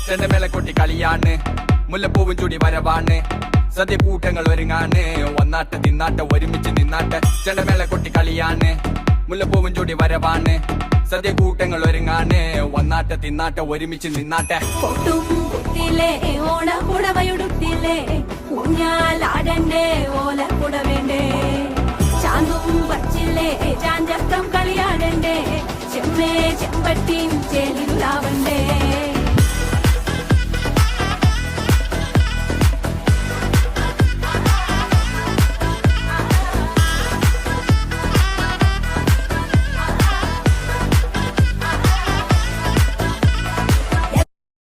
ചെണ്ടമേള കൊട്ടി കളിയാണ്, മുല്ലപ്പൂവും ചൂടി വരവാണ്, സദ്യ കൂട്ടങ്ങൾ ഒരുങ്ങാണ്, വന്നാട്ട് തിന്നാട്ട് ഒരുമിച്ച് നിന്നാട്ട്. ചെണ്ടമേള കൊട്ടി കളിയാണ്, മുല്ലപ്പൂവും ചൂടി വരവാണ്, സദ്യ കൂട്ടങ്ങൾ ഒരുങ്ങാണ്, വന്നാട്ട് തിന്നാട്ട് ഒരുമിച്ച് നിന്നാട്ടെ. ഓണപ്പുടവയുടുത്തില്ലേ ഊഞ്ഞാലാടണ്ടേ ഓലപ്പുടവേണ്ടേ ചാന്തും വച്ചില്ലേ ചാഞ്ചക്കം കളിയാടണ്ടേ ചെമ്മേ ചെമ്പട്ടിയും ചേലിലാവണ്ടേ.